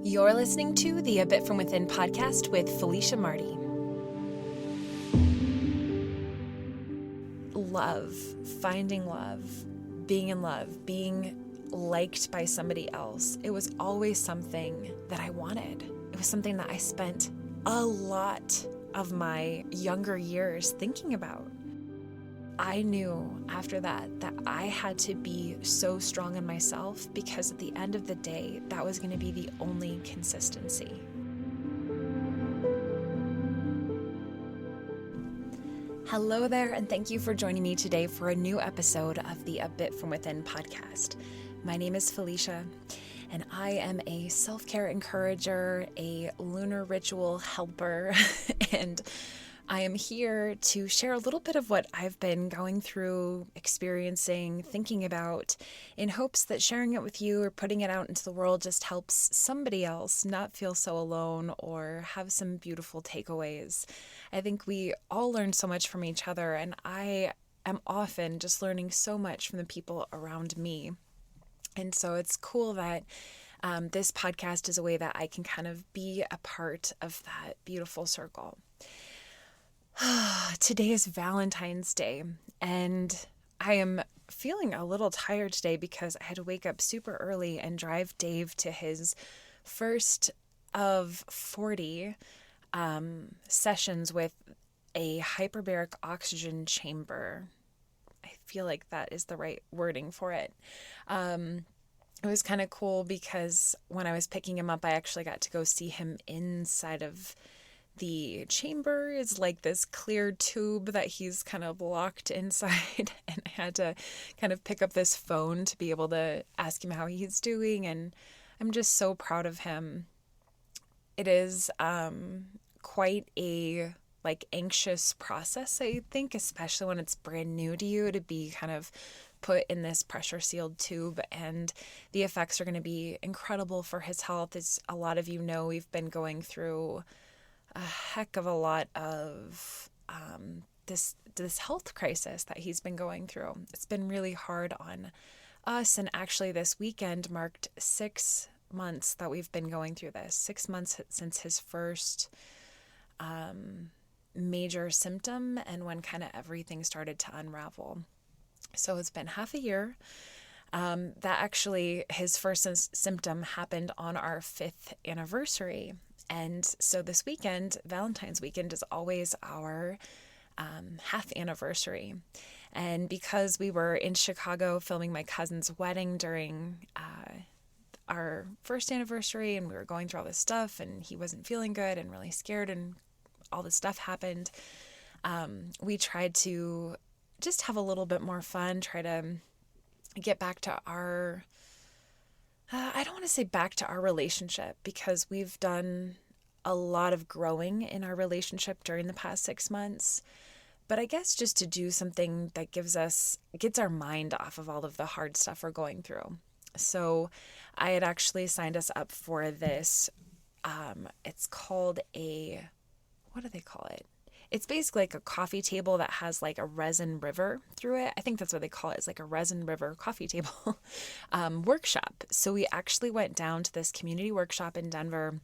You're listening to the A Bit From Within podcast with Felicia Marty. Love, finding love, being in love, being liked by somebody else. It was always something that I wanted. It was something that I spent a lot of my younger years thinking about. I knew after that I had to be so strong in myself because at the end of the day, that was going to be the only consistency. Hello there, and thank you for joining me today for a new episode of the A Bit From Within podcast. My name is Felicia, and I am a self-care encourager, a lunar ritual helper, and I am here to share a little bit of what I've been going through, experiencing, thinking about, in hopes that sharing it with you or putting it out into the world just helps somebody else not feel so alone or have some beautiful takeaways. I think we all learn so much from each other, and I am often just learning so much from the people around me. And so it's cool that this podcast is a way that I can kind of be a part of that beautiful circle. Today is Valentine's Day, and I am feeling a little tired today because I had to wake up super early and drive Dave to his first of 40 sessions with a hyperbaric oxygen chamber. I feel like that is the right wording for it. It was kind of cool because when I was picking him up, I actually got to go see him inside of the chamber. Is like this clear tube that he's kind of locked inside, and I had to kind of pick up this phone to be able to ask him how he's doing, and I'm just so proud of him. It is quite a anxious process, I think, especially when it's brand new to you, to be kind of put in this pressure sealed tube, and the effects are going to be incredible for his health. As a lot of you know, we've been going through a heck of a lot of this health crisis that he's been going through. It's been really hard on us, and actually this weekend marked 6 months that we've been going through this. 6 months since his first major symptom and when kind of everything started to unravel. So it's been half a year. That actually, his first symptom happened on our 5th anniversary. And so this weekend, Valentine's weekend, is always our half anniversary. And because we were in Chicago filming my cousin's wedding during our first anniversary, and we were going through all this stuff, and he wasn't feeling good and really scared, and all this stuff happened, we tried to just have a little bit more fun, try to get back to our I don't want to say back to our relationship, because we've done a lot of growing in our relationship during the past 6 months. But I guess just to do something that gets our mind off of all of the hard stuff we're going through. So I had actually signed us up for this. It's called what do they call it? It's basically like a coffee table that has like a resin river through it. I think that's what they call it. It's like a resin river coffee table workshop. So we actually went down to this community workshop in Denver,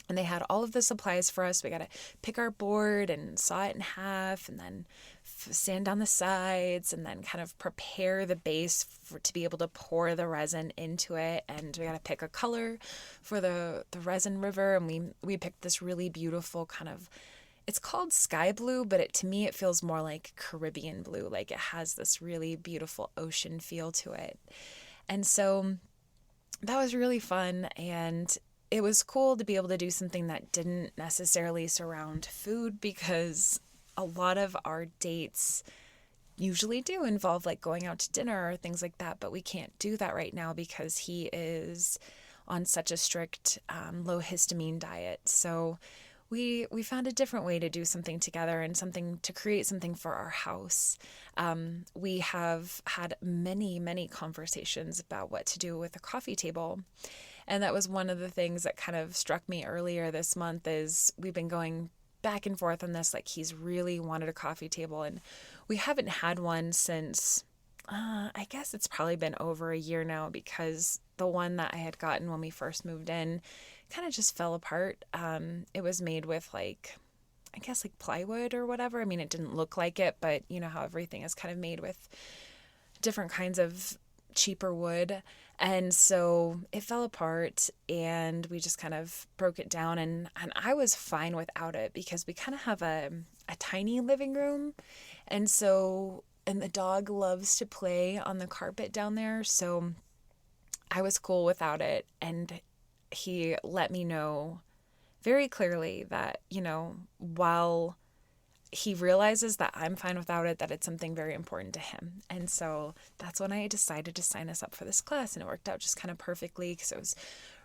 and they had all of the supplies for us. We got to pick our board and saw it in half, and then sand down the sides, and then kind of prepare the base to be able to pour the resin into it. And we got to pick a color for the resin river, and we picked this really beautiful kind of, it's called sky blue, but to me it feels more like Caribbean blue. Like it has this really beautiful ocean feel to it. And so that was really fun, and it was cool to be able to do something that didn't necessarily surround food, because a lot of our dates usually do involve like going out to dinner or things like that, but we can't do that right now because he is on such a strict low histamine diet. So we found a different way to do something together, and something to create something for our house. We have had many, many conversations about what to do with a coffee table. And that was one of the things that kind of struck me earlier this month, is we've been going back and forth on this. Like, he's really wanted a coffee table, and we haven't had one since I guess it's probably been over a year now, because the one that I had gotten when we first moved in kind of just fell apart. It was made with like, I guess like plywood or whatever. I mean, it didn't look like it, but you know how everything is kind of made with different kinds of cheaper wood. And so it fell apart, and we just kind of broke it down, and I was fine without it because we kind of have a tiny living room. And so, and the dog loves to play on the carpet down there. So I was cool without it. And he let me know very clearly that, you know, while he realizes that I'm fine without it, that it's something very important to him. And so that's when I decided to sign us up for this class. And it worked out just kind of perfectly because it was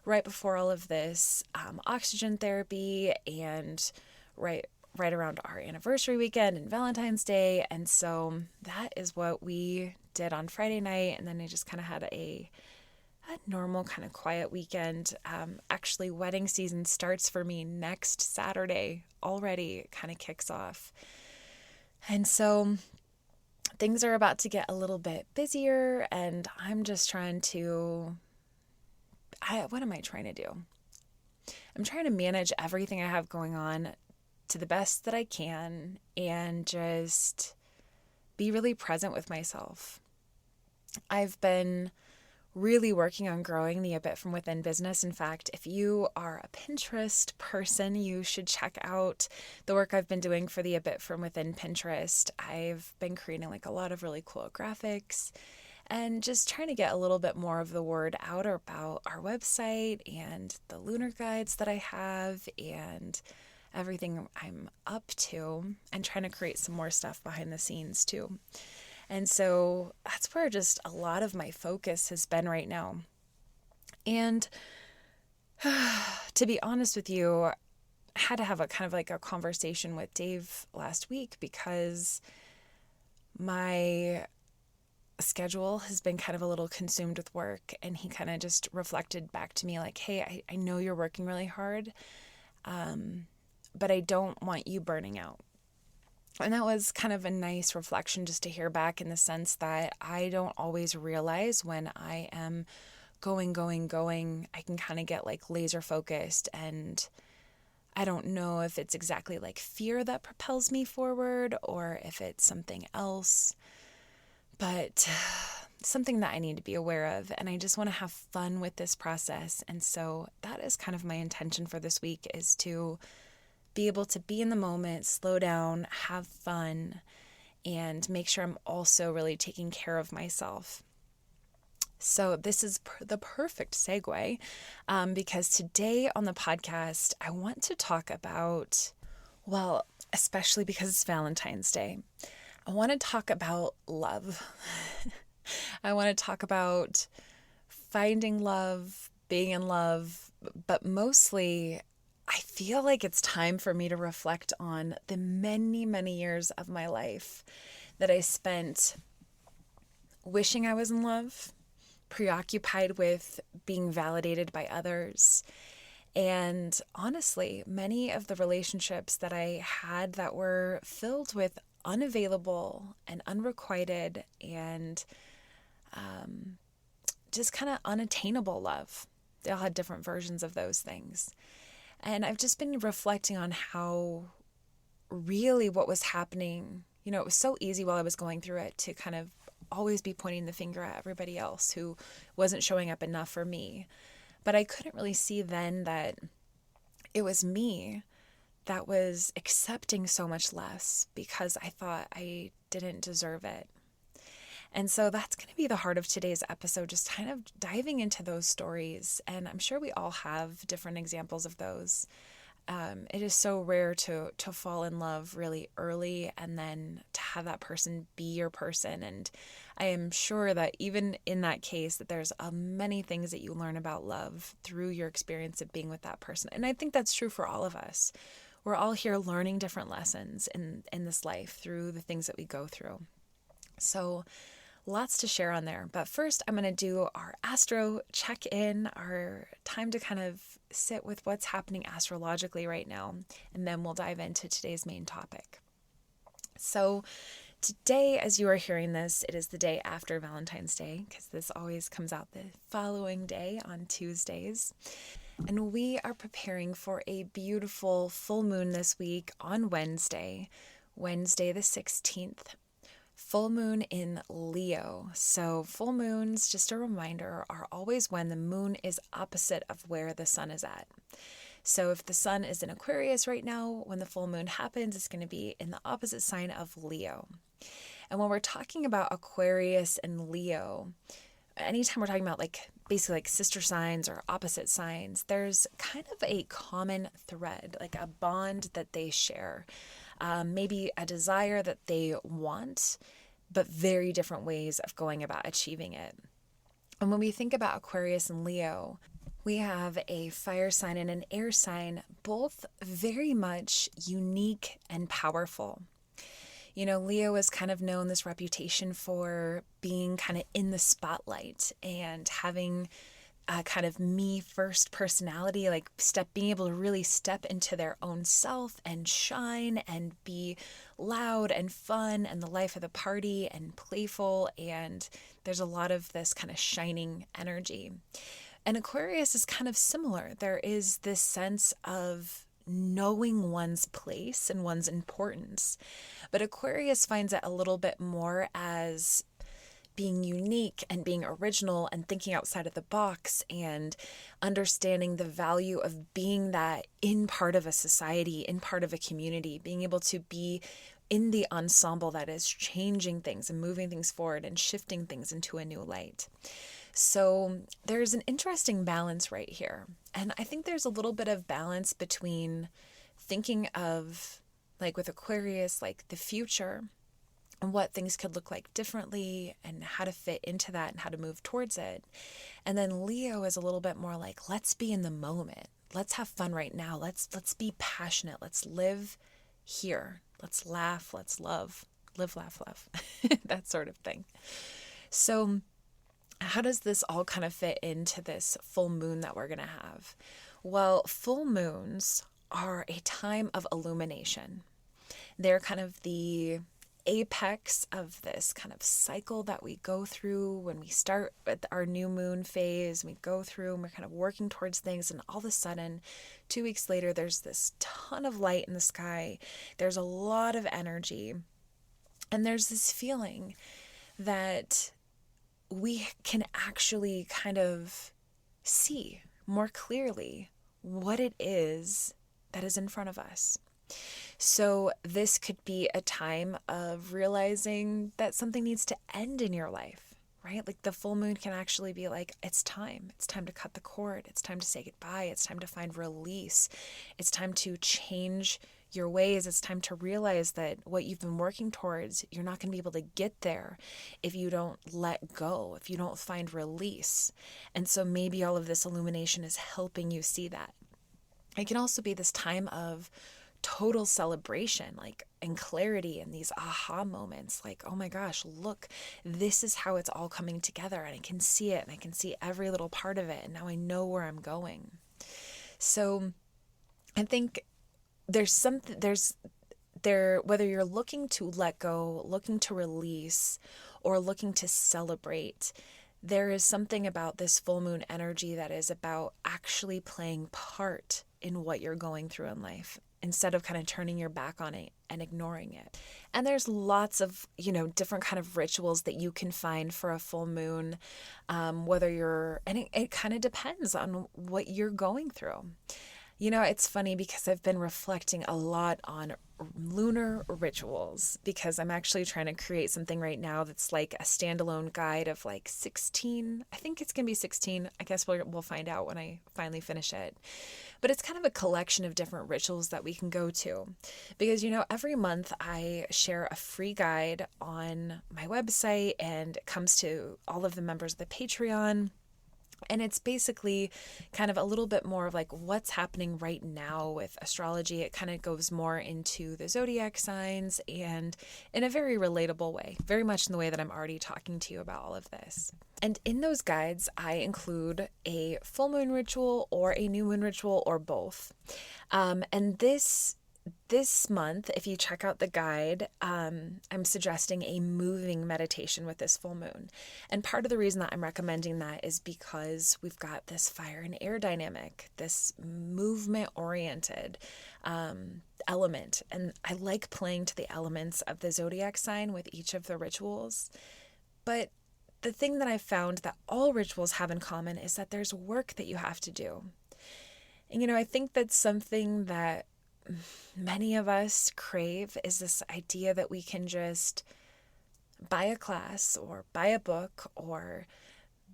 right before all of this oxygen therapy, and right around our anniversary weekend and Valentine's Day. And so that is what we did on Friday night. And then I just kind of had a normal kind of quiet weekend. Actually, wedding season starts for me next Saturday already. It kind of kicks off. And so things are about to get a little bit busier, and I'm just trying to, what am I trying to do? I'm trying to manage everything I have going on to the best that I can and just be really present with myself. I've been really working on growing the A Bit From Within business. In fact, if you are a Pinterest person, you should check out the work I've been doing for the A Bit From Within Pinterest. I've been creating like a lot of really cool graphics and just trying to get a little bit more of the word out about our website and the lunar guides that I have and everything I'm up to, and trying to create some more stuff behind the scenes too. And so that's where just a lot of my focus has been right now. And to be honest with you, I had to have a kind of like a conversation with Dave last week because my schedule has been kind of a little consumed with work. And he kind of just reflected back to me like, hey, I know you're working really hard, but I don't want you burning out. And that was kind of a nice reflection just to hear back, in the sense that I don't always realize when I am going. I can kind of get like laser focused, and I don't know if it's exactly like fear that propels me forward or if it's something else, but something that I need to be aware of. And I just want to have fun with this process. And so that is kind of my intention for this week, is to be able to be in the moment, slow down, have fun, and make sure I'm also really taking care of myself. So this is the perfect segue, because today on the podcast, I want to talk about, well, especially because it's Valentine's Day, I want to talk about love. I want to talk about finding love, being in love, but mostly I feel like it's time for me to reflect on the many, many years of my life that I spent wishing I was in love, preoccupied with being validated by others. And honestly, many of the relationships that I had that were filled with unavailable and unrequited and just kind of unattainable love. They all had different versions of those things. And I've just been reflecting on how really what was happening, you know, it was so easy while I was going through it to kind of always be pointing the finger at everybody else who wasn't showing up enough for me. But I couldn't really see then that it was me that was accepting so much less because I thought I didn't deserve it. And so that's going to be the heart of today's episode, just kind of diving into those stories. And I'm sure we all have different examples of those. It is so rare to fall in love really early and then to have that person be your person. And I am sure that even in that case, that there's many things that you learn about love through your experience of being with that person. And I think that's true for all of us. We're all here learning different lessons in this life through the things that we go through. So lots to share on there. But first, I'm going to do our astro check-in, our time to kind of sit with what's happening astrologically right now. And then we'll dive into today's main topic. So today, as you are hearing this, it is the day after Valentine's Day, because this always comes out the following day on Tuesdays. And we are preparing for a beautiful full moon this week on Wednesday the 16th. Full moon in Leo. So full moons, just a reminder, are always when the moon is opposite of where the sun is at. So if the sun is in Aquarius right now, when the full moon happens, it's going to be in the opposite sign of Leo. And when we're talking about Aquarius and Leo, anytime we're talking about basically sister signs or opposite signs, there's kind of a common thread, like a bond that they share. Maybe a desire that they want, but very different ways of going about achieving it. And when we think about Aquarius and Leo, we have a fire sign and an air sign, both very much unique and powerful. Leo is kind of known this reputation for being kind of in the spotlight and having a kind of me first personality, being able to really step into their own self and shine and be loud and fun and the life of the party and playful. And there's a lot of this kind of shining energy. And Aquarius is kind of similar. There is this sense of knowing one's place and one's importance. But Aquarius finds it a little bit more as being unique and being original and thinking outside of the box and understanding the value of being that in part of a society, in part of a community, being able to be in the ensemble that is changing things and moving things forward and shifting things into a new light. So there's an interesting balance right here. And I think there's a little bit of balance between thinking of, with Aquarius, the future and what things could look like differently and how to fit into that and how to move towards it. And then Leo is a little bit more let's be in the moment. Let's have fun right now. Let's be passionate. Let's live here. Let's laugh. Let's love. Live, laugh, love. That sort of thing. So how does this all kind of fit into this full moon that we're going to have? Well, full moons are a time of illumination. They're kind of the apex of this kind of cycle that we go through when we start at our new moon phase. We go through and we're kind of working towards things, and all of a sudden 2 weeks later there's this ton of light in the sky. There's a lot of energy, and there's this feeling that we can actually kind of see more clearly what it is that is in front of us. So this could be a time of realizing that something needs to end in your life, right? The full moon can actually be it's time. It's time to cut the cord. It's time to say goodbye. It's time to find release. It's time to change your ways. It's time to realize that what you've been working towards, you're not going to be able to get there if you don't let go, if you don't find release. And so maybe all of this illumination is helping you see that. It can also be this time of total celebration, and clarity, and these aha moments, oh my gosh, look, this is how it's all coming together, and I can see it, and I can see every little part of it, and now I know where I'm going. So I think whether you're looking to let go, looking to release, or looking to celebrate, there is something about this full moon energy that is about actually playing part in what you're going through in life, instead of kind of turning your back on it and ignoring it. And there's lots of, different kind of rituals that you can find for a full moon, and it kind of depends on what you're going through. It's funny because I've been reflecting a lot on lunar rituals, because I'm actually trying to create something right now that's a standalone guide of 16. I think it's going to be 16. I guess we'll find out when I finally finish it. But it's kind of a collection of different rituals that we can go to, because, every month I share a free guide on my website, and it comes to all of the members of the Patreon. And it's basically kind of a little bit more of what's happening right now with astrology. It kind of goes more into the zodiac signs, and in a very relatable way, very much in the way that I'm already talking to you about all of this. And in those guides, I include a full moon ritual or a new moon ritual or both. And this month, if you check out the guide, I'm suggesting a moving meditation with this full moon. And part of the reason that I'm recommending that is because we've got this fire and air dynamic, this movement-oriented element. And I like playing to the elements of the zodiac sign with each of the rituals. But the thing that I've found that all rituals have in common is that there's work that you have to do. And, I think that's something that many of us crave, is this idea that we can just buy a class or buy a book or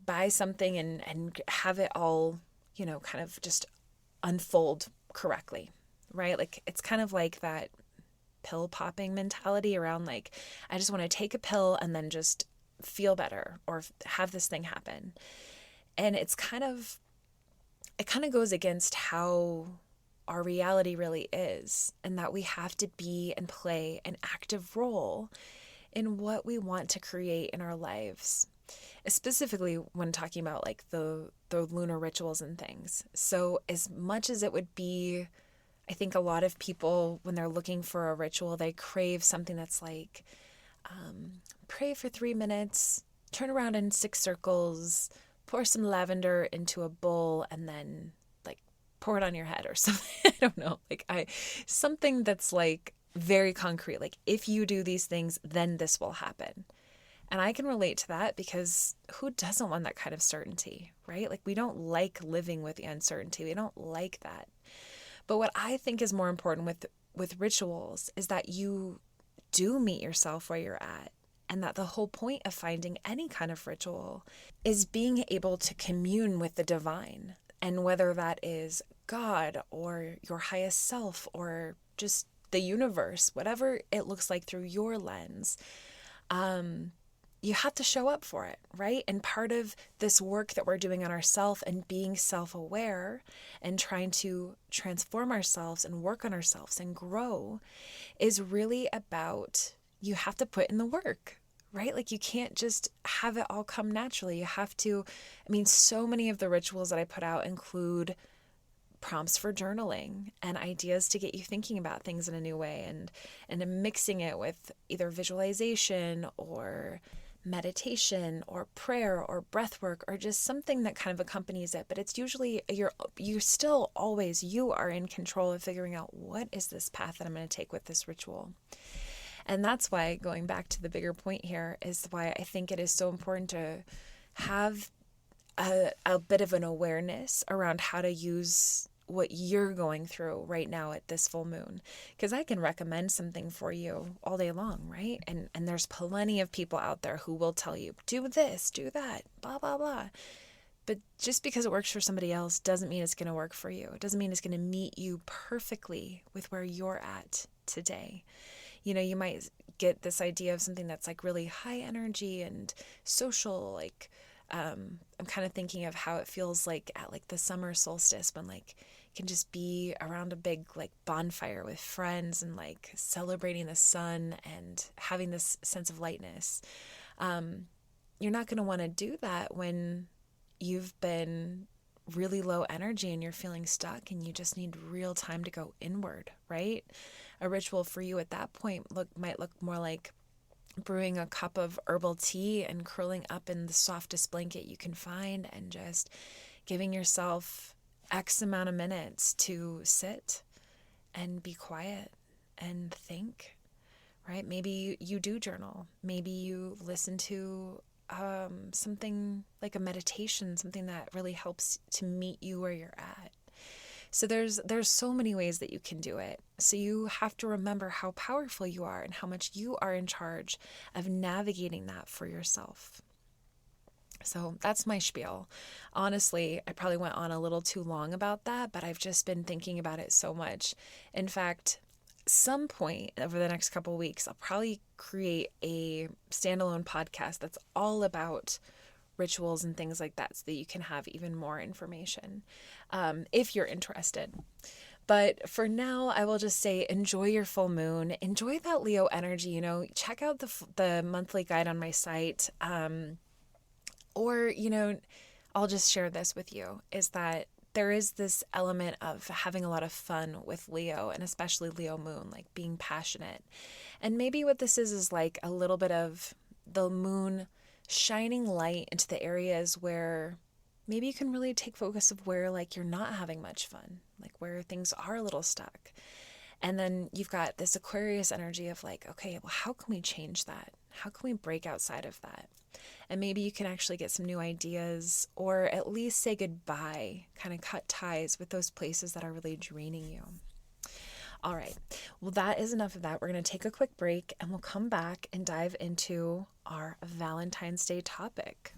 buy something and have it all, kind of just unfold correctly, right? Like, it's kind of like that pill popping mentality around like, I just want to take a pill and then just feel better or have this thing happen. And it kind of goes against how our reality really is, and that we have to be and play an active role in what we want to create in our lives, specifically when talking about like the lunar rituals and things. So as much as it would be, I think a lot of people, when they're looking for a ritual, they crave something that's like, pray for 3 minutes, turn around in 6 circles, pour some lavender into a bowl, and then like pour it on your head or something. I don't know. Something that's like very concrete. Like, if you do these things, then this will happen. And I can relate to that, because who doesn't want that kind of certainty, right? Like, we don't like living with the uncertainty. We don't like that. But what I think is more important with rituals is that you do meet yourself where you're at. And that the whole point of finding any kind of ritual is being able to commune with the divine. And whether that is God or your highest self or just the universe, whatever it looks like through your lens, you have to show up for it, right? And part of this work that we're doing on ourselves and being self-aware and trying to transform ourselves and work on ourselves and grow is really about, you have to put in the work, right? Like, you can't just have it all come naturally. You have to, so many of the rituals that I put out include prompts for journaling and ideas to get you thinking about things in a new way, and mixing it with either visualization or meditation or prayer or breath work or just something that kind of accompanies it. But it's usually you still always, you are in control of figuring out, what is this path that I'm going to take with this ritual. And that's why, going back to the bigger point here, is why I think it is so important to have a bit of an awareness around how to use what you're going through right now at this full moon. Because I can recommend something for you all day long, right? And there's plenty of people out there who will tell you, do this, do that, blah, blah, blah. But just because it works for somebody else doesn't mean it's going to work for you. It doesn't mean it's going to meet you perfectly with where you're at today. You might get this idea of something that's like really high energy and social. Like, I'm kind of thinking of how it feels like at like the summer solstice, when like you can just be around a big like bonfire with friends and like celebrating the sun and having this sense of lightness. You're not going to want to do that when you've been really low energy and you're feeling stuck and you just need real time to go inward, right? A ritual for you at that point might look more like brewing a cup of herbal tea and curling up in the softest blanket you can find and just giving yourself X amount of minutes to sit and be quiet and think, right? Maybe you do journal. Maybe you listen to something like a meditation, something that really helps to meet you where you're at. So there's so many ways that you can do it. So you have to remember how powerful you are and how much you are in charge of navigating that for yourself. So that's my spiel. Honestly, I probably went on a little too long about that, but I've just been thinking about it so much. In fact, some point over the next couple of weeks, I'll probably create a standalone podcast that's all about rituals and things like that, so that you can have even more information if you're interested. But for now, I will just say, enjoy your full moon, enjoy that Leo energy. Check out the monthly guide on my site, or I'll just share this with you, is that there is this element of having a lot of fun with Leo, and especially Leo moon, like being passionate. And maybe what this is like a little bit of the moon shining light into the areas where maybe you can really take focus of where like you're not having much fun, like where things are a little stuck. And then you've got this Aquarius energy of like, okay, well, how can we change that? How can we break outside of that? And maybe you can actually get some new ideas, or at least say goodbye, kind of cut ties with those places that are really draining you. All right. Well, that is enough of that. We're going to take a quick break and we'll come back and dive into our Valentine's Day topic.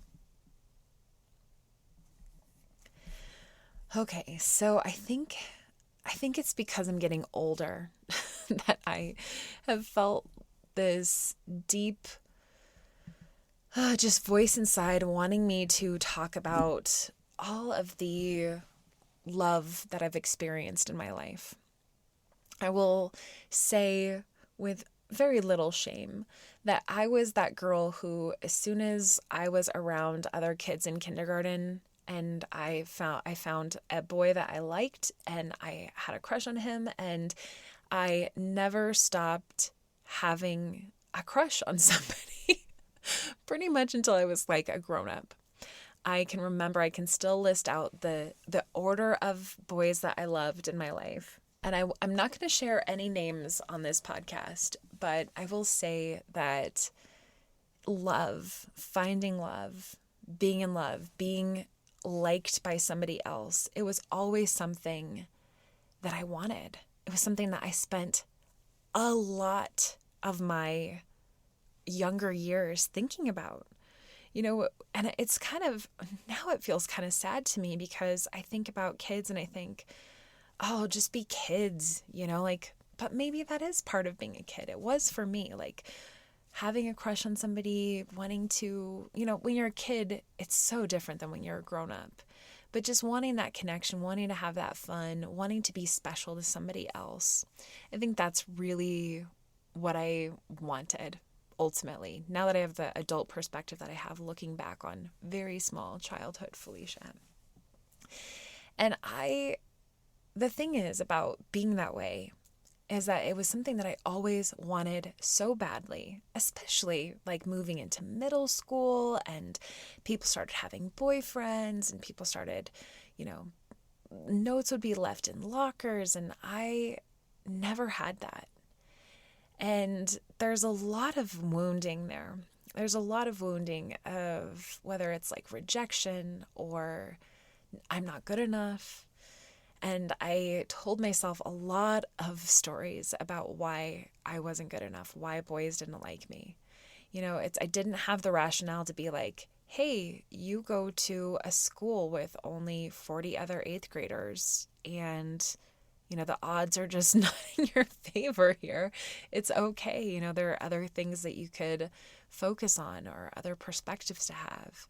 Okay, so I think it's because I'm getting older that I have felt this deep just voice inside wanting me to talk about all of the love that I've experienced in my life. I will say with very little shame that I was that girl who, as soon as I was around other kids in kindergarten and I found a boy that I liked and I had a crush on him, and I never stopped having a crush on somebody pretty much until I was like a grown up. I can still list out the order of boys that I loved in my life. And I'm not going to share any names on this podcast, but I will say that love, finding love, being in love, being liked by somebody else, it was always something that I wanted. It was something that I spent a lot of my younger years thinking about. And it's kind of, now it feels kind of sad to me because I think about kids and I think, oh, just be kids, but maybe that is part of being a kid. It was for me, like having a crush on somebody, wanting to, when you're a kid, it's so different than when you're a grown up, but just wanting that connection, wanting to have that fun, wanting to be special to somebody else. I think that's really what I wanted. Ultimately, now that I have the adult perspective that I have looking back on very small childhood Felicia. And the thing is about being that way is that it was something that I always wanted so badly, especially like moving into middle school and people started having boyfriends and people started, notes would be left in lockers, and I never had that. And there's a lot of wounding there. There's a lot of wounding of whether it's like rejection or I'm not good enough. And I told myself a lot of stories about why I wasn't good enough, why boys didn't like me. I didn't have the rationale to be like, hey, you go to a school with only 40 other 8th graders and the odds are just not in your favor here. It's okay. There are other things that you could focus on or other perspectives to have.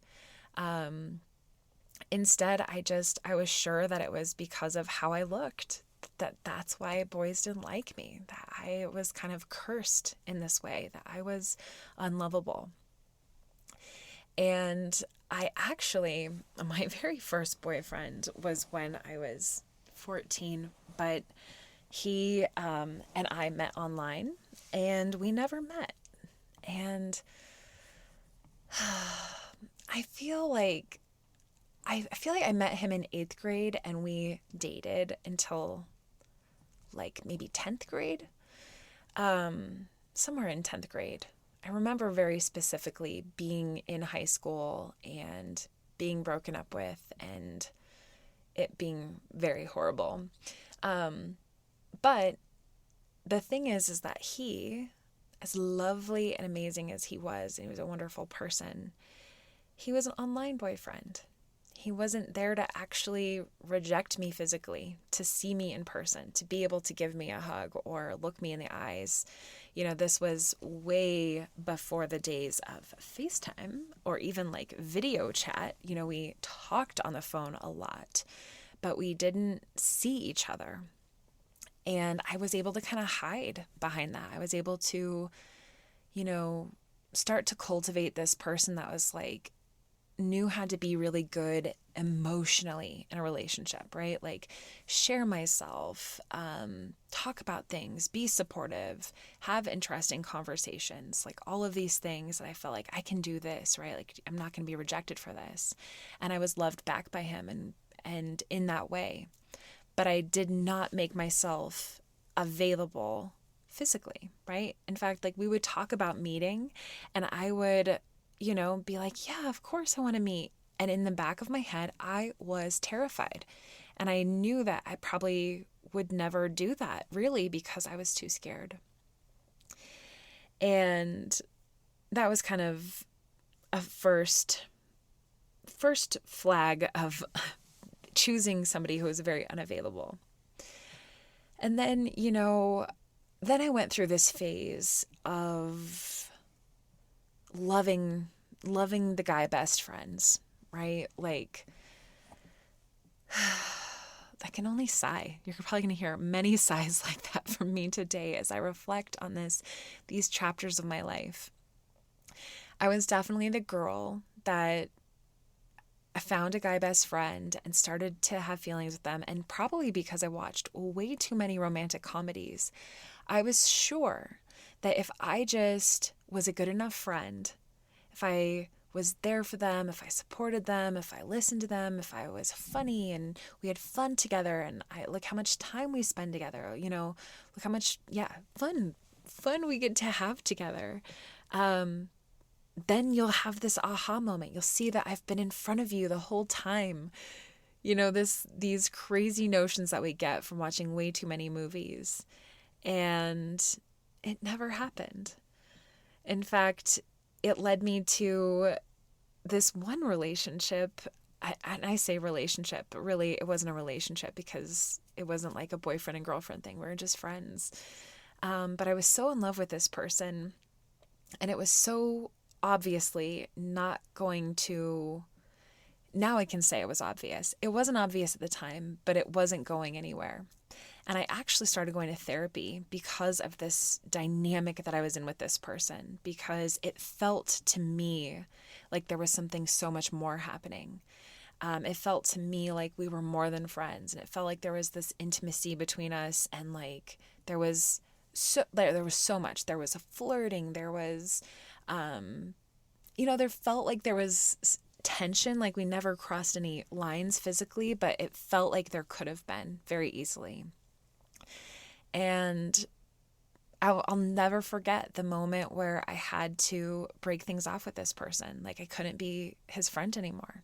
Instead, I was sure that it was because of how I looked, that's why boys didn't like me, that I was kind of cursed in this way, that I was unlovable. And my very first boyfriend was when I was 14, but he and I met online and we never met. And I feel like I met him in 8th grade and we dated until like maybe 10th grade, somewhere in 10th grade. I remember very specifically being in high school and being broken up with and it being very horrible. But the thing is that he, as lovely and amazing as he was, and he was a wonderful person, he was an online boyfriend. He wasn't there to actually reject me physically, to see me in person, to be able to give me a hug or look me in the eyes. This was way before the days of FaceTime or even like video chat. We talked on the phone a lot, but we didn't see each other. And I was able to kind of hide behind that. I was able to, start to cultivate this person that was like, knew how to be really good emotionally in a relationship, right? Like share myself, talk about things, be supportive, have interesting conversations, like all of these things that I felt like I can do this, right? Like I'm not going to be rejected for this. And I was loved back by him and in that way. But I did not make myself available physically, right? In fact, like we would talk about meeting and I would, be like, yeah, of course I want to meet. And in the back of my head, I was terrified. And I knew that I probably would never do that really because I was too scared. And that was kind of a first flag of choosing somebody who was very unavailable. And then, then I went through this phase of loving the guy best friends, right? Like, I can only sigh. You're probably going to hear many sighs like that from me today as I reflect on these chapters of my life. I was definitely the girl that I found a guy best friend and started to have feelings with them. And probably because I watched way too many romantic comedies, I was sure that if I just was a good enough friend, if I was there for them, if I supported them, if I listened to them, if I was funny and we had fun together and look how much time we spend together, look how much, fun we get to have together. Then you'll have this aha moment. You'll see that I've been in front of you the whole time. These crazy notions that we get from watching way too many movies. And it never happened. In fact, it led me to this one relationship. And I say relationship, but really it wasn't a relationship because it wasn't like a boyfriend and girlfriend thing. We were just friends. But I was so in love with this person. And it was so obviously not going to, now I can say it was obvious. It wasn't obvious at the time, but it wasn't going anywhere. And I actually started going to therapy because of this dynamic that I was in with this person, because it felt to me like there was something so much more happening. It felt to me like we were more than friends, and it felt like there was this intimacy between us, and like there was so much. There was a flirting. There was, there felt like there was tension, like we never crossed any lines physically, but it felt like there could have been very easily. And I'll never forget the moment where I had to break things off with this person. Like I couldn't be his friend anymore.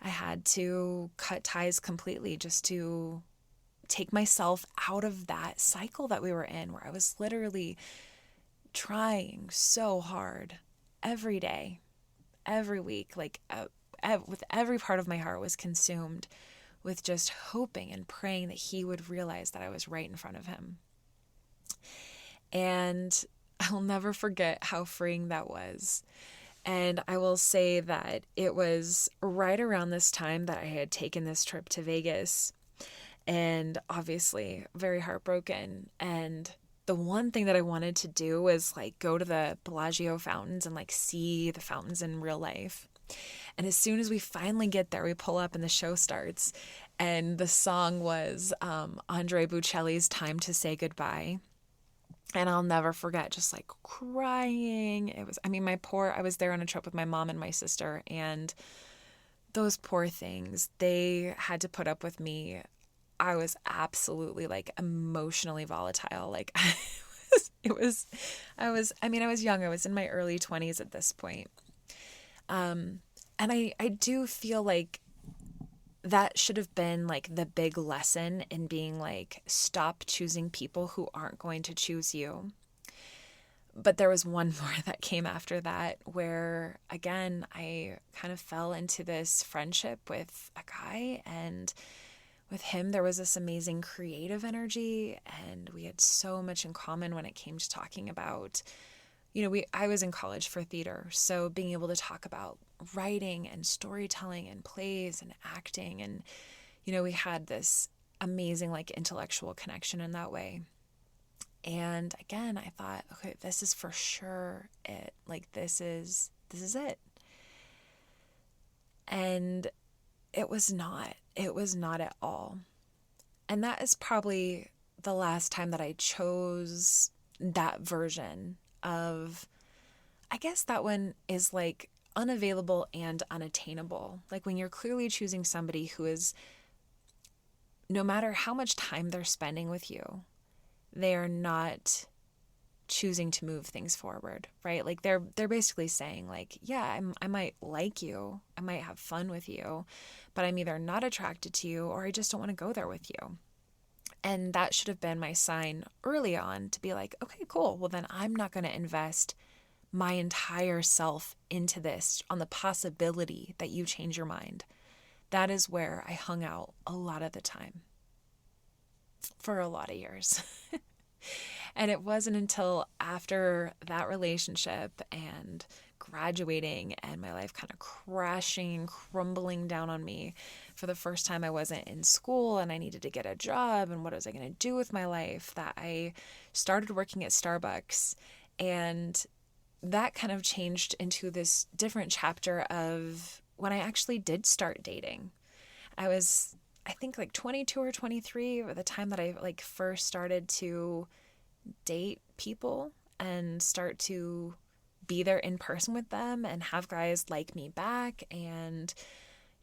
I had to cut ties completely just to take myself out of that cycle that we were in, where I was literally trying so hard every day, every week, like with every part of my heart was consumed with just hoping and praying that he would realize that I was right in front of him. And I'll never forget how freeing that was. And I will say that it was right around this time that I had taken this trip to Vegas, and obviously very heartbroken. And the one thing that I wanted to do was like go to the Bellagio fountains and like see the fountains in real life. And as soon as we finally get there, we pull up and the show starts. And the song was Andre Bocelli's Time to Say Goodbye. And I'll never forget just like crying. I was there on a trip with my mom and my sister, and those poor things, they had to put up with me. I was absolutely like emotionally volatile. Like I was young. I was in my early 20s at this point. And I do feel like that should have been like the big lesson in being like, stop choosing people who aren't going to choose you. But there was one more that came after that where, again, I kind of fell into this friendship with a guy, and with him, there was this amazing creative energy, and we had so much in common when it came to talking about, I was in college for theater, so being able to talk about writing and storytelling and plays and acting, and, we had this amazing, like, intellectual connection in that way. And again, I thought, okay, this is for sure it. Like, this is it. And it was not. It was not at all. And that is probably the last time that I chose that version of, I guess that one is like unavailable and unattainable. Like when you're clearly choosing somebody who is, no matter how much time they're spending with you, they are not choosing to move things forward, right? Like they're basically saying like, yeah, I might like you, I might have fun with you, but I'm either not attracted to you or I just don't want to go there with you. And that should have been my sign early on to be like, okay, cool. Well, then I'm not going to invest my entire self into this on the possibility that you change your mind. That is where I hung out a lot of the time for a lot of years. And it wasn't until after that relationship and graduating and my life kind of crashing and crumbling down on me. For the first time, I wasn't in school and I needed to get a job and what was I going to do with my life, that I started working at Starbucks. And that kind of changed into this different chapter of when I actually did start dating. I was, I think like 22 or 23 at the time that I like first started to date people and start to be there in person with them and have guys like me back and,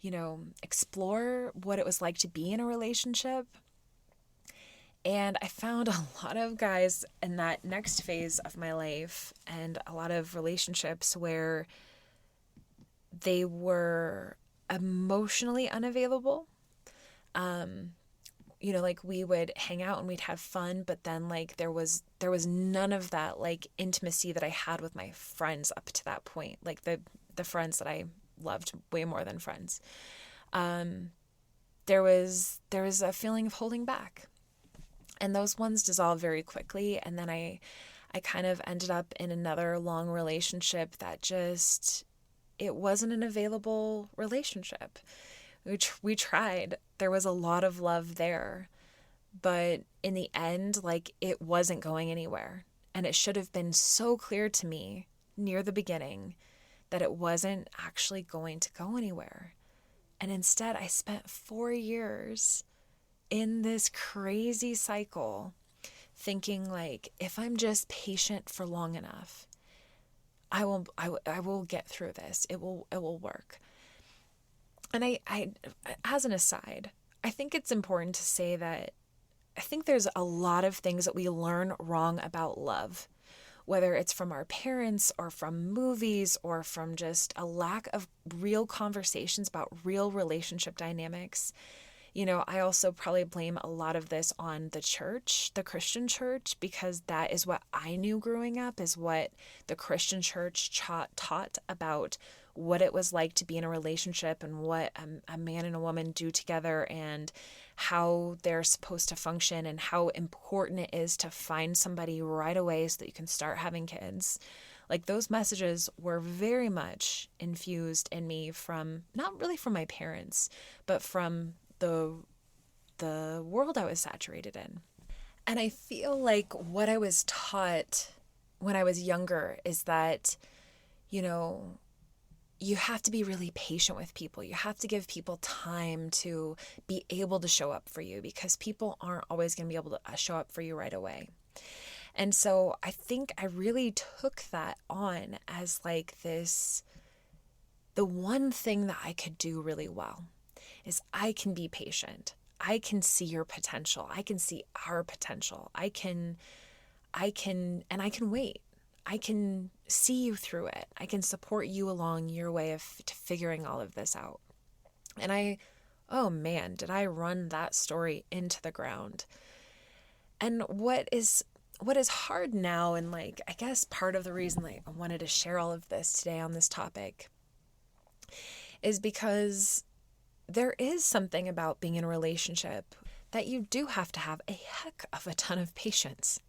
you know, explore what it was like to be in a relationship. And I found a lot of guys in that next phase of my life and a lot of relationships where they were emotionally unavailable. You know, like we would hang out and we'd have fun, but then like there was none of that like intimacy that I had with my friends up to that point, like the friends that I loved way more than friends. There was a feeling of holding back, and those ones dissolved very quickly. And then I kind of ended up in another long relationship that just, it wasn't an available relationship. We tried. There was a lot of love there. But in the end, like, it wasn't going anywhere. And it should have been so clear to me near the beginning that it wasn't actually going to go anywhere. And instead, I spent 4 years in this crazy cycle thinking, like, if I'm just patient for long enough, I will get through this. It will work. And I, as an aside, I think it's important to say that I think there's a lot of things that we learn wrong about love, whether it's from our parents or from movies or from just a lack of real conversations about real relationship dynamics. You know, I also probably blame a lot of this on the church, the Christian church, because that is what I knew growing up, is what the Christian church taught about what it was like to be in a relationship and what a man and a woman do together and how they're supposed to function and how important it is to find somebody right away so that you can start having kids. Like, those messages were very much infused in me from, not really from my parents, but from the world I was saturated in. And I feel like what I was taught when I was younger is that, you know, you have to be really patient with people. You have to give people time to be able to show up for you, because people aren't always going to be able to show up for you right away. And so I think I really took that on as like this, the one thing that I could do really well is I can be patient. I can see your potential. I can see our potential. I can wait. I can see you through it. I can support you along your way of figuring all of this out. And oh man, did I run that story into the ground. And what is hard now, and like, I guess part of the reason like I wanted to share all of this today on this topic is because there is something about being in a relationship that you do have to have a heck of a ton of patience.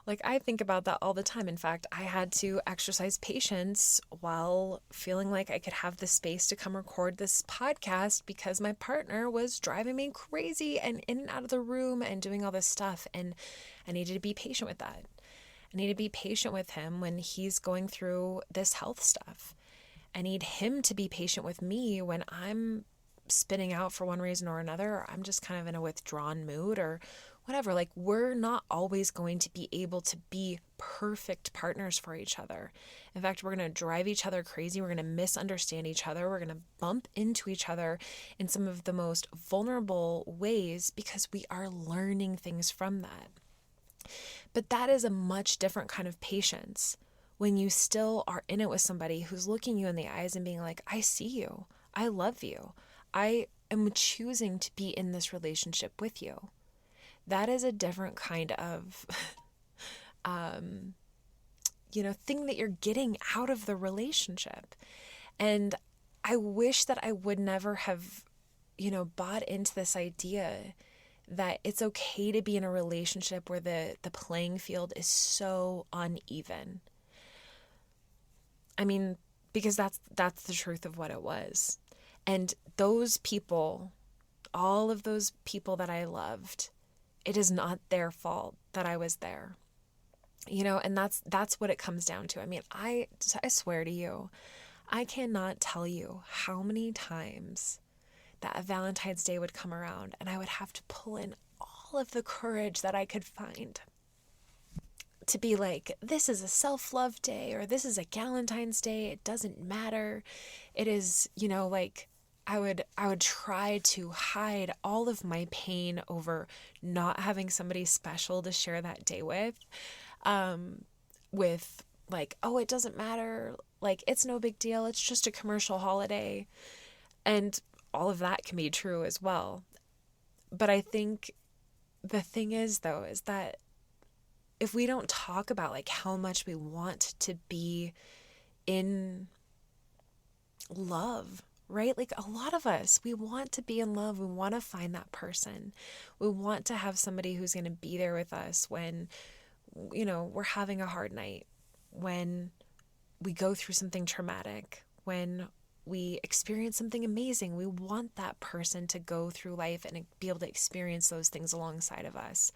Like, I think about that all the time. In fact, I had to exercise patience while feeling like I could have the space to come record this podcast because my partner was driving me crazy and in and out of the room and doing all this stuff. And I needed to be patient with that. I need to be patient with him when he's going through this health stuff. I need him to be patient with me when I'm spinning out for one reason or another, or I'm just kind of in a withdrawn mood or whatever. Like, we're not always going to be able to be perfect partners for each other. In fact, we're going to drive each other crazy. We're going to misunderstand each other. We're going to bump into each other in some of the most vulnerable ways because we are learning things from that. But that is a much different kind of patience when you still are in it with somebody who's looking you in the eyes and being like, I see you. I love you. I am choosing to be in this relationship with you. That is a different kind of, thing that you're getting out of the relationship. And I wish that I would never have, bought into this idea that it's okay to be in a relationship where the playing field is so uneven. I mean, because that's the truth of what it was. And those people, all of those people that I loved, it is not their fault that I was there. And that's what it comes down to. I mean, I swear to you, I cannot tell you how many times that Valentine's Day would come around and I would have to pull in all of the courage that I could find to be like, this is a self-love day, or this is a Galentine's Day. It doesn't matter. It is, I would try to hide all of my pain over not having somebody special to share that day with like, oh, it doesn't matter. Like, it's no big deal. It's just a commercial holiday. And all of that can be true as well. But I think the thing is, though, is that if we don't talk about like how much we want to be in love, right? Like, a lot of us, we want to be in love. We want to find that person. We want to have somebody who's going to be there with us when, we're having a hard night, when we go through something traumatic, when we experience something amazing. We want that person to go through life and be able to experience those things alongside of us.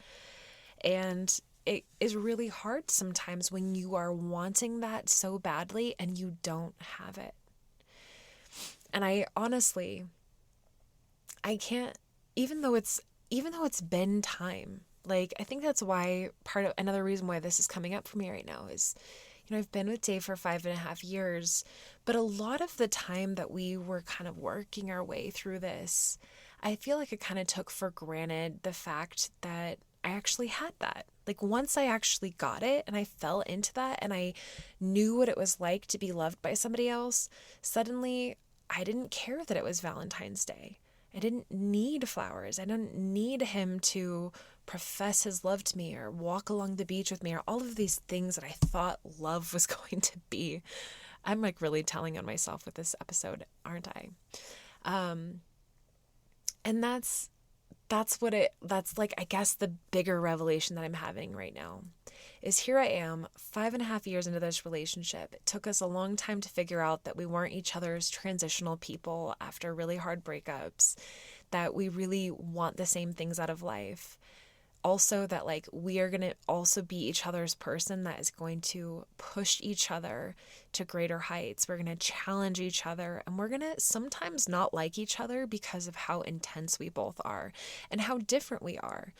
And it is really hard sometimes when you are wanting that so badly and you don't have it. And I can't, even though it's been time, like, I think that's why another reason why this is coming up for me right now is, I've been with Dave for 5.5 years, but a lot of the time that we were kind of working our way through this, I feel like I kind of took for granted the fact that I actually had that. Like, once I actually got it and I fell into that and I knew what it was like to be loved by somebody else, suddenly I didn't care that it was Valentine's Day. I didn't need flowers. I didn't need him to profess his love to me or walk along the beach with me or all of these things that I thought love was going to be. I'm like really telling on myself with this episode, aren't I? And that's like, I guess the bigger revelation that I'm having right now is here I am 5.5 years into this relationship. It took us a long time to figure out that we weren't each other's transitional people after really hard breakups, that we really want the same things out of life. Also that like we are going to also be each other's person that is going to push each other to greater heights. We're going to challenge each other, and we're going to sometimes not like each other because of how intense we both are and how different we are.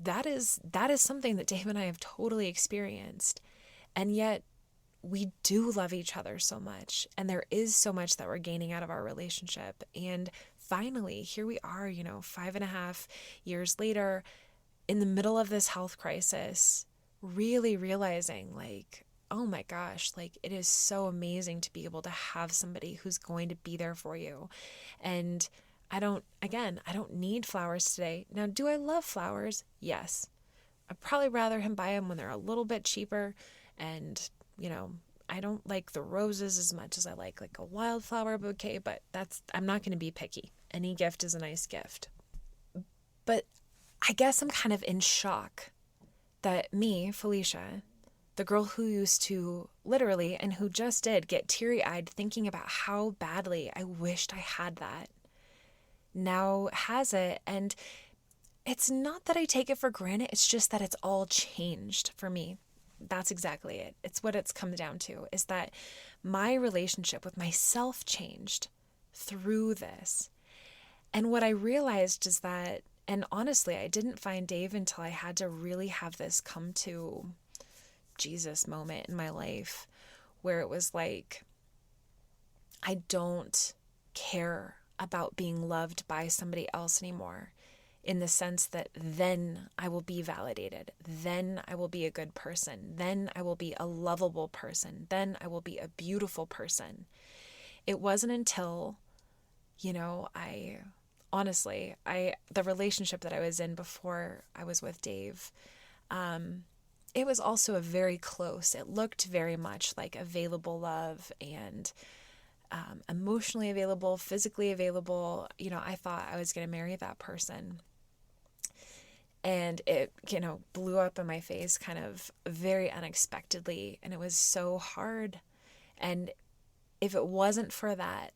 That is something that Dave and I have totally experienced. And yet we do love each other so much, and there is so much that we're gaining out of our relationship. And finally, here we are, 5.5 years later, in the middle of this health crisis, really realizing like, oh my gosh, like, it is so amazing to be able to have somebody who's going to be there for you. And I don't need flowers today. Now, do I love flowers? Yes. I'd probably rather him buy them when they're a little bit cheaper. And, I don't like the roses as much as I like a wildflower bouquet, but I'm not going to be picky. Any gift is a nice gift. But I guess I'm kind of in shock that me, Felicia, the girl who used to literally and who just did get teary-eyed thinking about how badly I wished I had that, now has it. And it's not that I take it for granted. It's just that it's all changed for me. That's exactly it. It's what it's come down to, is that my relationship with myself changed through this. And what I realized is that, and honestly, I didn't find Dave until I had to really have this come to Jesus moment in my life, where it was like, I don't care about being loved by somebody else anymore, in the sense that then I will be validated, then I will be a good person, then I will be a lovable person, then I will be a beautiful person. It wasn't until, the relationship that I was in before I was with Dave, it was also it looked very much like available love and emotionally available, physically available. I thought I was going to marry that person. And it, blew up in my face kind of very unexpectedly. And it was so hard. And if it wasn't for that,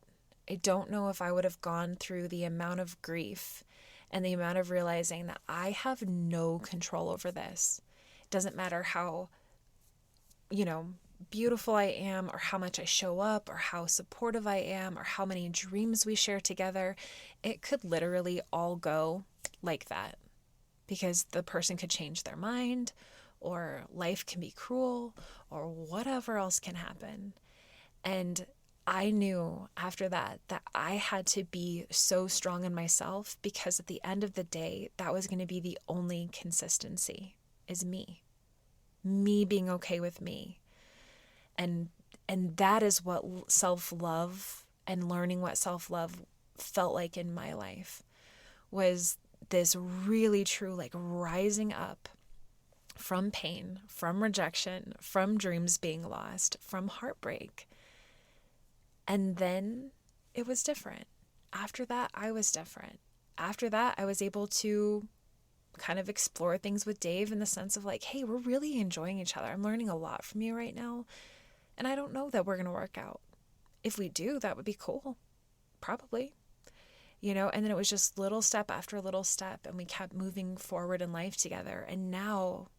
I don't know if I would have gone through the amount of grief and the amount of realizing that I have no control over this. It doesn't matter how, beautiful I am, or how much I show up, or how supportive I am, or how many dreams we share together. It could literally all go like that, because the person could change their mind, or life can be cruel, or whatever else can happen. And I knew after that I had to be so strong in myself, because at the end of the day, that was going to be the only consistency, is me being okay with me. And that is what self-love and learning what self-love felt like in my life, was this really true, rising up from pain, from rejection, from dreams being lost, from heartbreak. And then it was different. After that, I was different. After that, I was able to kind of explore things with Dave in the sense of hey, we're really enjoying each other. I'm learning a lot from you right now. And I don't know that we're going to work out. If we do, that would be cool. Probably. And then it was just little step after little step, and we kept moving forward in life together. And now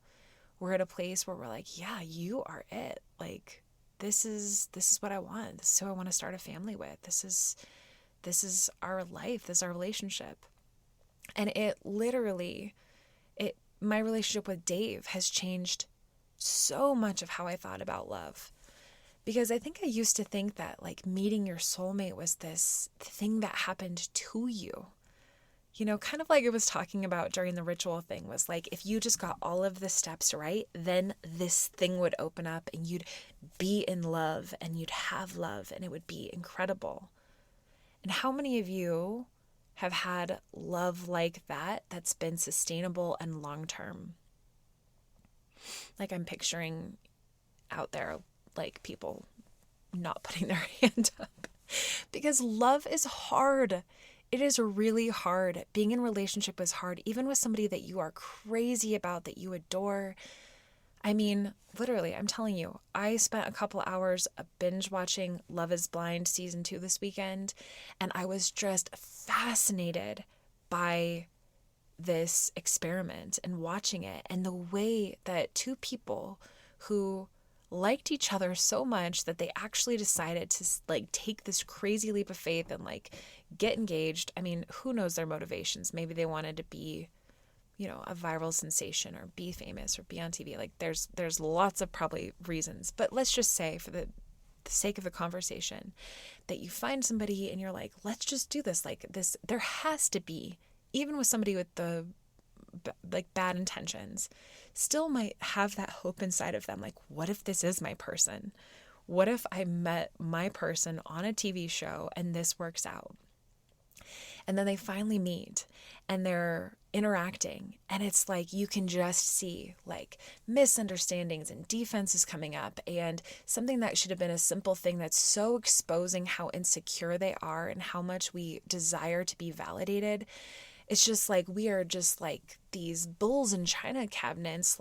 we're at a place where we're like, yeah, you are it. This is what I want. This is who I want to start a family with. This is our life. This is our relationship. And it literally, my relationship with Dave has changed so much of how I thought about love. Because I think I used to think that meeting your soulmate was this thing that happened to you. Kind of like I was talking about during the ritual thing, was if you just got all of the steps right, then this thing would open up and you'd be in love and you'd have love and it would be incredible. And how many of you have had love like that that's been sustainable and long-term? I'm picturing out there people not putting their hand up, because love is hard. It is really hard. Being in a relationship is hard, even with somebody that you are crazy about, that you adore. I mean, literally, I'm telling you, I spent a couple hours binge watching Love is Blind season 2 this weekend, and I was just fascinated by this experiment and watching it, and the way that two people who liked each other so much that they actually decided to take this crazy leap of faith and get engaged. I mean, who knows their motivations? Maybe they wanted to be, a viral sensation, or be famous, or be on TV. There's lots of probably reasons, but let's just say, for the sake of the conversation, that you find somebody and you're like, let's just do this. There has to be, even with somebody with the bad intentions, still might have that hope inside of them. What if this is my person? What if I met my person on a TV show and this works out? And then they finally meet and they're interacting, and it's you can just see misunderstandings and defenses coming up, and something that should have been a simple thing that's so exposing how insecure they are and how much we desire to be validated. It's just we are just these bulls in china cabinets,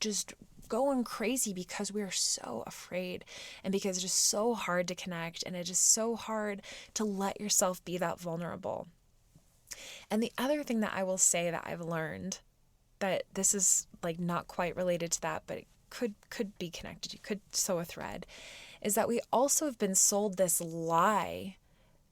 just going crazy because we are so afraid, and because it is so hard to connect, and it is so hard to let yourself be that vulnerable. And the other thing that I will say that I've learned, that this is not quite related to that, but it could be connected, you could sew a thread, is that we also have been sold this lie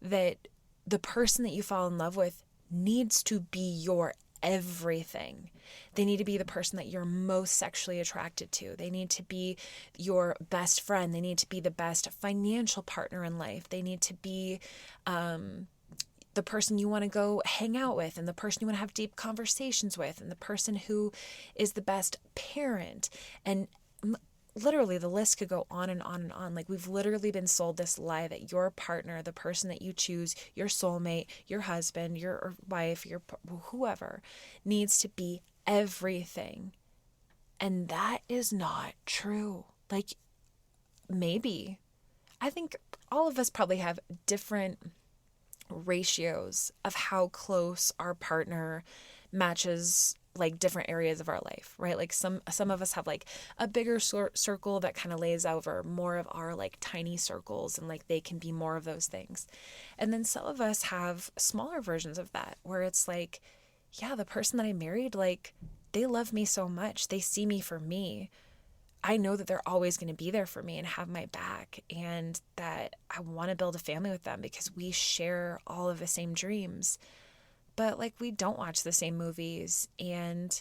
that the person that you fall in love with needs to be your everything. They need to be the person that you're most sexually attracted to. They need to be your best friend. They need to be the best financial partner in life. They need to be the person you want to go hang out with, and the person you want to have deep conversations with, and the person who is the best parent. And literally the list could go on and on and on. Like, we've literally been sold this lie that your partner, the person that you choose, your soulmate, your husband, your wife, your whoever, needs to be everything. And that is not true. Like, maybe, I think all of us probably have different ratios of how close our partner matches like different areas of our life, right? Like some of us have like a bigger circle that kind of lays over more of our like tiny circles, and like they can be more of those things. And then some of us have smaller versions of that where it's like, yeah, the person that I married, like they love me so much. They see me for me. I know that they're always going to be there for me and have my back, and that I want to build a family with them because we share all of the same dreams. But like, we don't watch the same movies, and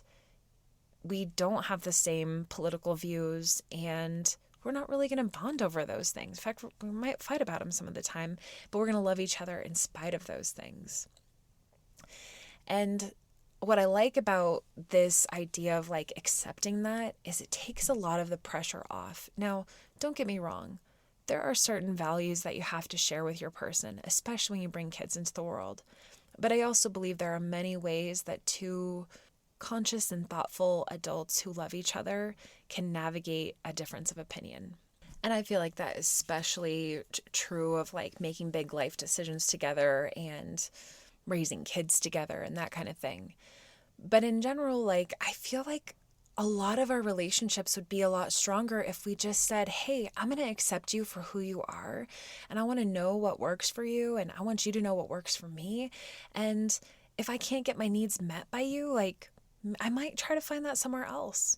we don't have the same political views, and we're not really going to bond over those things. In fact, we might fight about them some of the time, but we're going to love each other in spite of those things. And what I like about this idea of like accepting that is it takes a lot of the pressure off. Now, don't get me wrong. There are certain values that you have to share with your person, especially when you bring kids into the world. But I also believe there are many ways that two conscious and thoughtful adults who love each other can navigate a difference of opinion. And I feel like that is especially true of like making big life decisions together and raising kids together and that kind of thing. But in general, like, I feel like a lot of our relationships would be a lot stronger if we just said, hey, I'm going to accept you for who you are, and I want to know what works for you, and I want you to know what works for me. And if I can't get my needs met by you, like, I might try to find that somewhere else.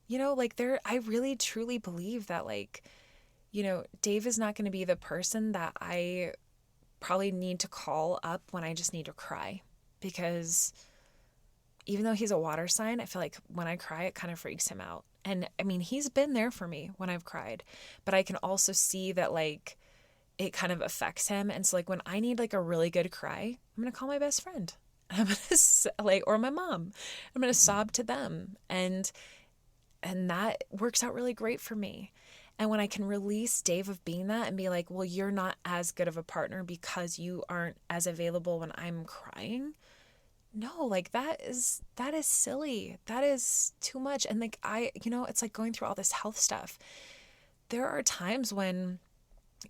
You know, like, I really truly believe that, like, you know, Dave is not going to be the person that I probably need to call up when I just need to cry, because even though he's a water sign, I feel like when I cry, it kind of freaks him out. And I mean, he's been there for me when I've cried, but I can also see that like it kind of affects him. And so like when I need like a really good cry, I'm going to call my best friend. I'm going to like, or my mom, I'm going to sob to them. And that works out really great for me. And when I can release Dave of being that and be like, well, you're not as good of a partner because you aren't as available when I'm crying. No, like that is silly. That is too much. And like it's like going through all this health stuff. There are times when,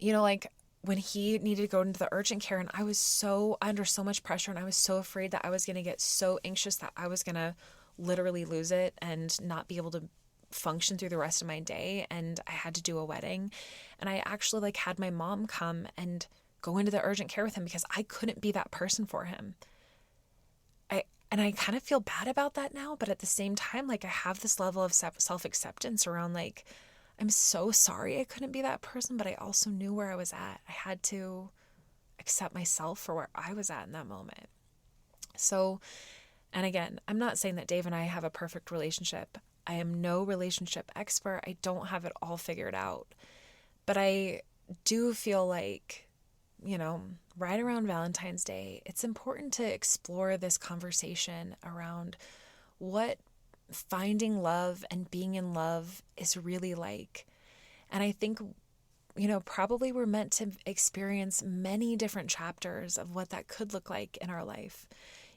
like when he needed to go into the urgent care and I was so under so much pressure and I was so afraid that I was going to get so anxious that I was going to literally lose it and not be able to function through the rest of my day. And I had to do a wedding, and I actually like had my mom come and go into the urgent care with him because I couldn't be that person for him. And I kind of feel bad about that now, but at the same time, like I have this level of self-acceptance around like, I'm so sorry I couldn't be that person, but I also knew where I was at. I had to accept myself for where I was at in that moment. So, and again, I'm not saying that Dave and I have a perfect relationship. I am no relationship expert. I don't have it all figured out. But I do feel like, right around Valentine's Day, it's important to explore this conversation around what finding love and being in love is really like. And I think, probably we're meant to experience many different chapters of what that could look like in our life.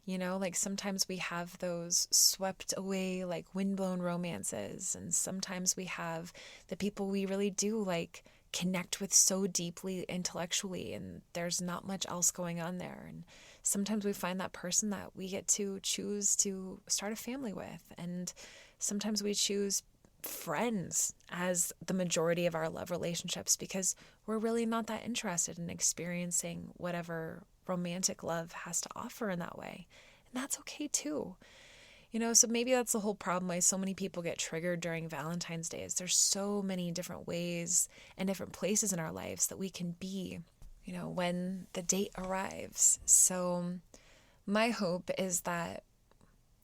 Like sometimes we have those swept away, like windblown romances. And sometimes we have the people we really do like connect with so deeply intellectually, and there's not much else going on there. And sometimes we find that person that we get to choose to start a family with, and sometimes we choose friends as the majority of our love relationships because we're really not that interested in experiencing whatever romantic love has to offer in that way. And that's okay too. So maybe that's the whole problem why so many people get triggered during Valentine's Day is there's so many different ways and different places in our lives that we can be, when the date arrives. So my hope is that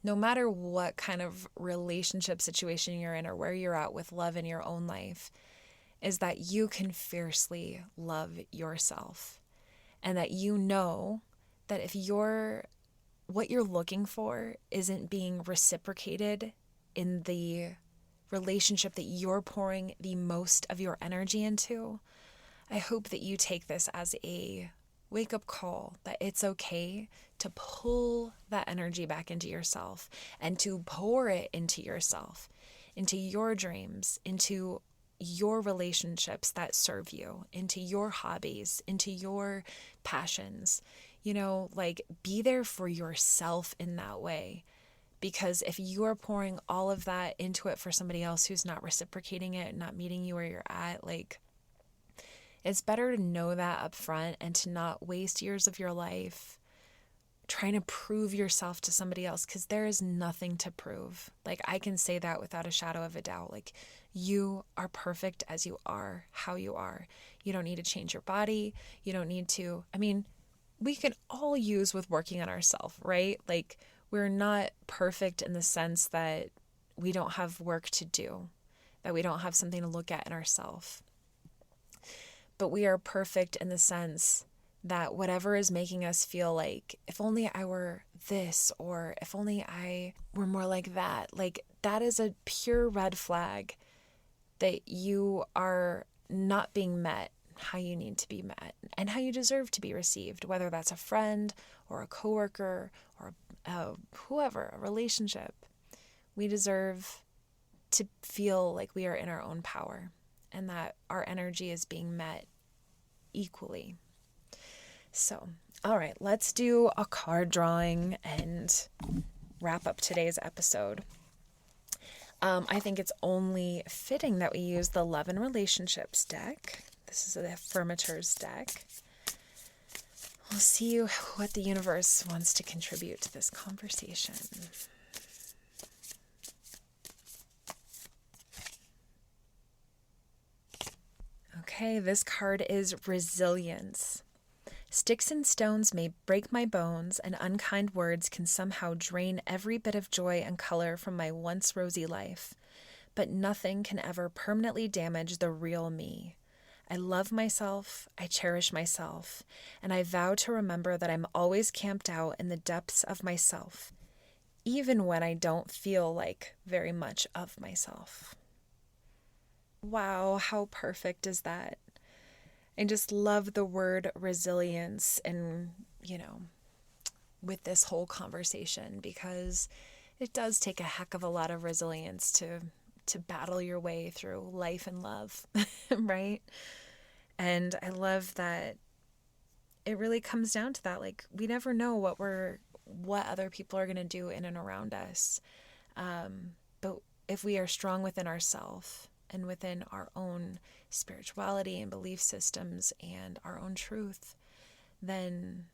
no matter what kind of relationship situation you're in or where you're at with love in your own life, is that you can fiercely love yourself. And that that if what you're looking for isn't being reciprocated in the relationship that you're pouring the most of your energy into, I hope that you take this as a wake-up call that it's okay to pull that energy back into yourself and to pour it into yourself, into your dreams, into your relationships that serve you, into your hobbies, into your passions. Be there for yourself in that way. Because if you are pouring all of that into it for somebody else who's not reciprocating it, not meeting you where you're at, it's better to know that up front and to not waste years of your life trying to prove yourself to somebody else, because there is nothing to prove. I can say that without a shadow of a doubt. You are perfect as you are, how you are. You don't need to change your body. You don't need to, we can all use with working on ourselves, right? We're not perfect in the sense that we don't have work to do, that we don't have something to look at in ourselves. But we are perfect in the sense that whatever is making us feel like, if only I were this, or if only I were more like that is a pure red flag that you are not being met how you need to be met and how you deserve to be received, whether that's a friend or a coworker or whoever, a relationship. We deserve to feel like we are in our own power and that our energy is being met equally. So, all right, let's do a card drawing and wrap up today's episode. I think it's only fitting that we use the Love and Relationships deck. This is the Affirmators deck. We'll see what the universe wants to contribute to this conversation. Okay, this card is Resilience. Sticks and stones may break my bones, and unkind words can somehow drain every bit of joy and color from my once rosy life. But nothing can ever permanently damage the real me. I love myself, I cherish myself, and I vow to remember that I'm always camped out in the depths of myself, even when I don't feel like very much of myself. Wow, how perfect is that? I just love the word resilience and, with this whole conversation, because it does take a heck of a lot of resilience to battle your way through life and love, right? And I love that it really comes down to that. We never know what other people are going to do in and around us. But if we are strong within ourselves and within our own spirituality and belief systems and our own truth, then,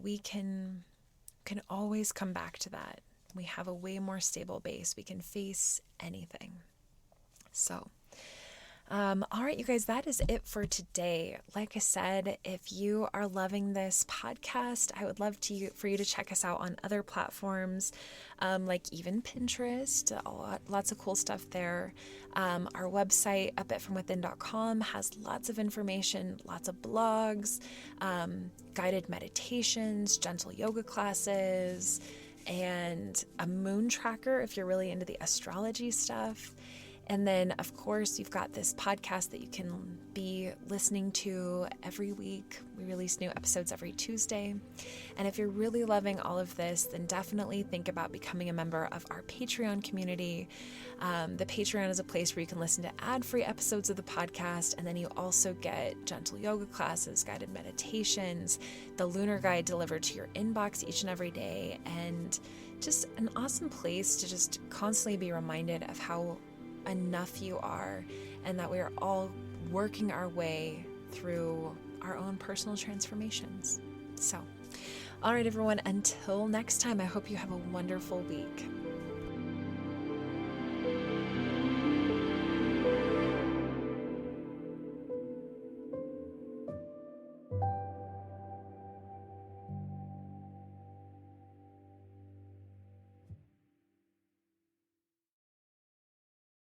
we can always come back to that. We have a way more stable base. We can face anything. So, all right, you guys, that is it for today. Like I said, if you are loving this podcast, I would love for you to check us out on other platforms, like even Pinterest. Lots of cool stuff there. Our website, abitfromwithin.com, has lots of information, lots of blogs, guided meditations, gentle yoga classes, and a moon tracker if you're really into the astrology stuff. And then, of course, you've got this podcast that you can be listening to every week. We release new episodes every Tuesday. And if you're really loving all of this, then definitely think about becoming a member of our Patreon community. The Patreon is a place where you can listen to ad-free episodes of the podcast. And then you also get gentle yoga classes, guided meditations, the lunar guide delivered to your inbox each and every day. And just an awesome place to just constantly be reminded of how enough you are, and that we are all working our way through our own personal transformations. So, all right, everyone, until next time, I hope you have a wonderful week.